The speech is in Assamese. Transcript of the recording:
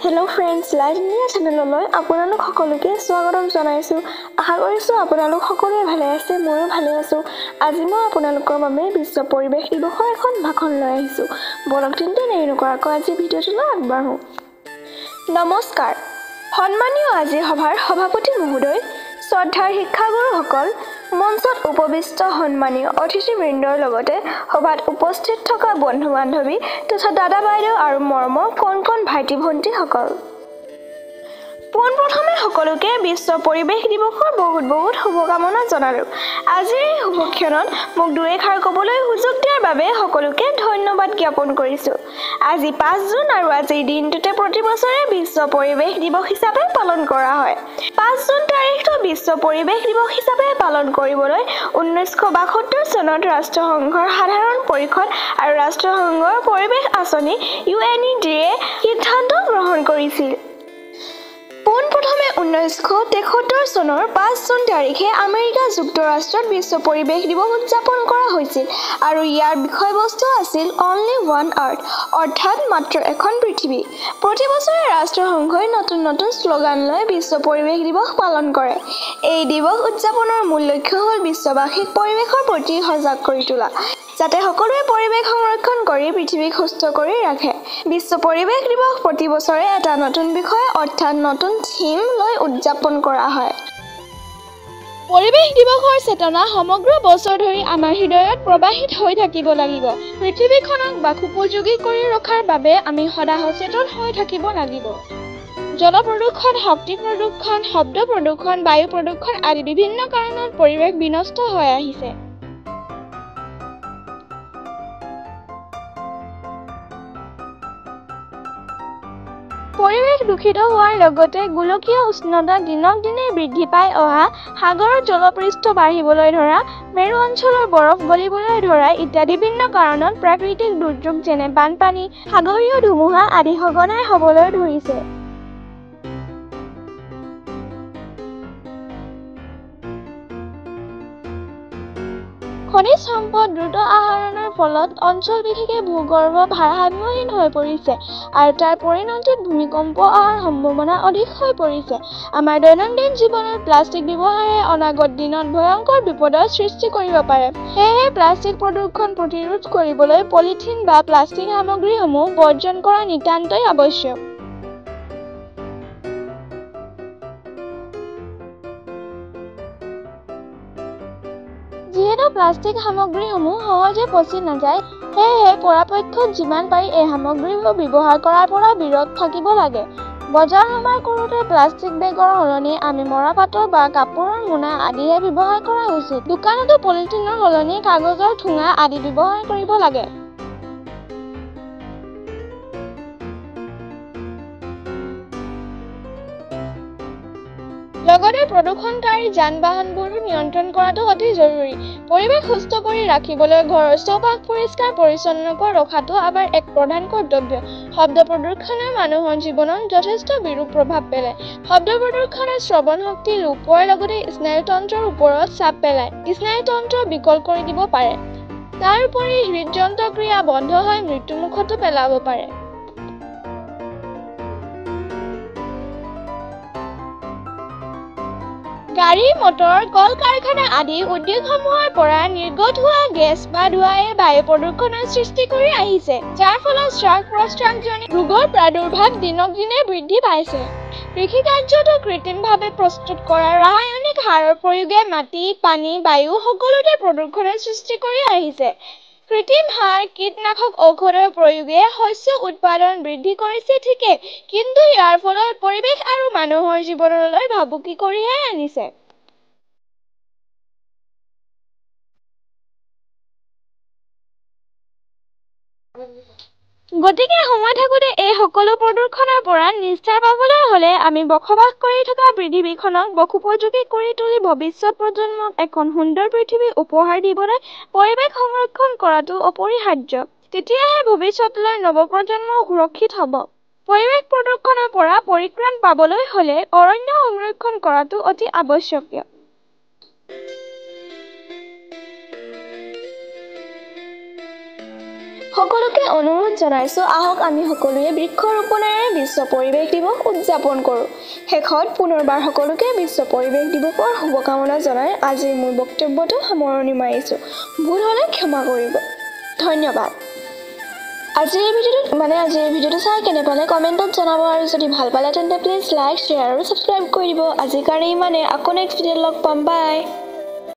Hello friends, লাইভ মিডিয়া চেনেললৈ আপোনালোক সকলোকে স্বাগতম জনাইছো। আশা কৰিছো আপোনালোক সকলোৱে ভালে আছে, ময়ো ভালে আছো। আজি মই আপোনালোকৰ বাবে বিশ্ব পৰিৱেশ দিৱসৰ এখন ভাষণ লৈ আহিছো। বলক তেন্তে দেৰি নকৰাকৈ আজি ভিডিঅ'টোলৈ আগবাঢ়ো। নমস্কাৰ। সন্মানীয় আজিৰ সভাৰ সভাপতি মহোদয়, শ্ৰদ্ধাৰ শিক্ষাগুৰুসকল, মঞ্চত উপবিষ্ট সন্মানীয় অতিথিবৃন্দৰ লগতে সভাত উপস্থিত থকা বন্ধু-বান্ধৱী তথা দাদা বাইদেউ আৰু মৰমৰ কণ ভাইটি ভণ্টিসকল। পোনপ্ৰথমে সকলোকে বিশ্ব পৰিৱেশ দিৱসৰ বহুত শুভকামনা জনালোঁ। আজিৰ এই শুভক্ষণত মোক দুই এষাৰ ক'বলৈ সুযোগ দিয়াৰ বাবে সকলোকে ধন্যবাদ জ্ঞাপন কৰিছোঁ। আজি ৫ জুন আৰু আজিৰ দিনটোতে প্ৰতি বছৰে বিশ্ব পৰিৱেশ দিৱস হিচাপে পালন কৰা হয়। ৫ জুন তাৰিখটো বিশ্ব পৰিৱেশ দিৱস হিচাপে পালন কৰিবলৈ 1972 চনত ৰাষ্ট্ৰসংঘৰ সাধাৰণ পৰিষদ আৰু ৰাষ্ট্ৰসংঘৰ পৰিৱেশ আঁচনি UNED-এ সিদ্ধান্ত গ্ৰহণ কৰিছিল। পোনপ্ৰথমে 1973 চনৰ ৫ জুন তাৰিখে আমেৰিকা যুক্তৰাষ্ট্ৰত বিশ্ব পৰিৱেশ দিৱস উদযাপন কৰা হৈছিল আৰু ইয়াৰ বিষয়বস্তু আছিল অনলি ওৱান আৰ্থ, অৰ্থাৎ মাত্ৰ এখন পৃথিৱী। প্ৰতি বছৰে ৰাষ্ট্ৰসংঘই নতুন শ্লোগান লৈ বিশ্ব পৰিৱেশ দিৱস পালন কৰে। এই দিৱস উদযাপনৰ মূল লক্ষ্য হ'ল বিশ্ববাসীক পৰিৱেশৰ প্ৰতি সজাগ কৰি তোলা, যাতে সকলোৱে পৰিৱেশ সংৰক্ষণ কৰি পৃথিৱীক সুস্থ কৰি ৰাখে। বিশ্ব পৰিৱেশ দিৱস প্ৰতি বছৰে এটা নতুন বিষয় অৰ্থাৎ নতুন থিম লৈ উদযাপন কৰা হয়। পৰিৱেশ দিৱসৰ চেতনা সমগ্ৰ বছৰ ধৰি আমাৰ হৃদয়ত প্ৰবাহিত হৈ থাকিব লাগিব। পৃথিৱীখনক বাসোপযোগী কৰি ৰখাৰ বাবে আমি সদা সচেতন হৈ থাকিব লাগিব। জল প্ৰদূষণ, শক্তি প্ৰদূষণ, শব্দ প্ৰদূষণ, বায়ু প্ৰদূষণ আদি বিভিন্ন কাৰণত পৰিৱেশ বিনষ্ট হৈ আহিছে। পৰিৱেশ দূষিত হোৱাৰ লগতে গোলকীয় উষ্ণতা দিনক দিনে বৃদ্ধি পাই অহা, সাগৰৰ জলপৃষ্ঠ বাঢ়িবলৈ ধৰা, মেৰু অঞ্চলৰ বৰফ গলিবলৈ ধৰা ইত্যাদি বিভিন্ন কাৰণত প্ৰাকৃতিক দুৰ্যোগ যেনে বানপানী, সাগৰীয় ধুমুহা আদি সঘনাই হ'বলৈ ধৰিছে। খনিজ সম্পদ দ্ৰুত আহৰণৰ ফলত অঞ্চল বিশেষে ভূগৰ্ভ ভাৰসাম্যহীন হৈ পৰিছে আৰু তাৰ পৰিণতিত ভূমিকম্প অহাৰ সম্ভাৱনা অধিক হৈ পৰিছে। আমাৰ দৈনন্দিন জীৱনত প্লাষ্টিক ব্যৱহাৰে অনাগত দিনত ভয়ংকৰ বিপদৰ সৃষ্টি কৰিব পাৰে। সেয়েহে প্লাষ্টিক প্ৰদূষণ প্ৰতিৰোধ কৰিবলৈ পলিথিন বা প্লাষ্টিক সামগ্ৰীসমূহ বৰ্জন কৰা নিতান্তই আৱশ্যক। যিহেতু প্লাষ্টিক সামগ্ৰীসমূহ সহজে পচি নাযায়, সেয়েহে পৰাপক্ষত যিমান পাৰি এই সামগ্ৰীবোৰ ব্যৱহাৰ কৰাৰ পৰা বিৰত থাকিব লাগে। বজাৰ সমাৰ কৰোঁতে প্লাষ্টিক বেগৰ সলনি আমি মৰাপাটৰ বা কাপোৰৰ মোনা আদিহে ব্যৱহাৰ কৰা উচিত। দোকানতো পলিথিনৰ সলনি কাগজৰ ঠোঙা আদি ব্যৱহাৰ কৰিব লাগে। লগতে প্ৰদূষণকাৰী যান-বাহনবোৰো নিয়ন্ত্ৰণ কৰাটো অতি জৰুৰী। পৰিৱেশ সুস্থ কৰি ৰাখিবলৈ ঘৰৰ চৌপাশ পৰিষ্কাৰ পৰিচ্ছন্নকৈ ৰখাটো আমাৰ এক প্ৰধান কৰ্তব্য। শব্দ প্ৰদূষণে মানুহৰ জীৱনত যথেষ্ট বিৰূপ প্ৰভাৱ পেলায়। শব্দ প্ৰদূষণে শ্ৰৱণ শক্তি লোপ পোৱাৰ লগতে স্নায়ুতন্ত্ৰৰ ওপৰত চাপ পেলায়, স্নায়ুতন্ত্ৰ বিকল কৰি দিব পাৰে। তাৰ উপৰি হৃদযন্ত্ৰ ক্ৰিয়া বন্ধ হৈ মৃত্যুমুখতো পেলাব পাৰে। গাড়ী, মটৰ, কল-কাৰখানা আদি উদ্যোগসমূহৰ পৰা নিৰ্গত হোৱা গেছ বা ধোঁৱাই বায়ু প্ৰদূষণৰ সৃষ্টি কৰি আহিছে, যাৰ ফলত শ্বাস-প্ৰশ্বাসজনিত ৰোগৰ প্ৰাদুৰ্ভাৱ দিনক দিনে বৃদ্ধি পাইছে। কৃষিকাৰ্যতো কৃত্ৰিমভাৱে প্ৰস্তুত কৰা ৰাসায়নিক সাৰৰ প্ৰয়োগে মাটি, পানী, বায়ু সকলোতে প্ৰদূষণৰ সৃষ্টি কৰি আহিছে। কৃত্ৰিম সাৰ, কীটনাশক ঔষধৰ প্ৰয়োগে শস্য উৎপাদন বৃদ্ধি কৰিছে ঠিকেই, কিন্তু ইয়াৰ ফলত পৰিৱেশ আৰু মানুহৰ জীৱনলৈ ভাবুকি কঢ়িয়াই আনিছে। গতিকে সময় থাকোঁতে এই সকলো প্ৰদূষণৰ পৰা নিস্তাৰ পাবলৈ হ'লে আমি বসবাস কৰি থকা পৃথিৱীখনক বাসোপযোগী কৰি তুলি ভৱিষ্যত প্ৰজন্মক এখন সুন্দৰ পৃথিৱী উপহাৰ দিবলৈ পৰিৱেশ সংৰক্ষণ কৰাটো অপৰিহাৰ্য। তেতিয়াহে ভৱিষ্যতলৈ নৱপ্ৰজন্ম সুৰক্ষিত হ'ব। পৰিৱেশ প্ৰদূষণৰ পৰা পৰিত্ৰাণ পাবলৈ হ'লে অৰণ্য সংৰক্ষণ কৰাটো অতি আৱশ্যকীয়। সকলোকে অনুৰোধ জনাইছোঁ আহক আমি সকলোৱে বৃক্ষৰোপণেৰে বিশ্ব পৰিৱেশ দিৱস উদযাপন কৰোঁ। শেষত পুনৰবাৰ সকলোকে বিশ্ব পৰিৱেশ দিৱসৰ শুভকামনা জনাই আজিৰ মোৰ বক্তব্যটো সামৰণি মাৰিছোঁ। ভুল হ'লে ক্ষমা কৰিব। ধন্যবাদ। আজিৰ এই ভিডিঅ'টো চাই কেনে পালে কমেণ্টত জনাব আৰু যদি ভাল পালে তেন্তে প্লিজ লাইক, শ্বেয়াৰ আৰু ছাবস্ক্ৰাইব কৰি দিব। আজিৰ কাৰণে ইমানে, আকৌ নেক্সট ভিডিঅ'ত লগ পাম। বাই।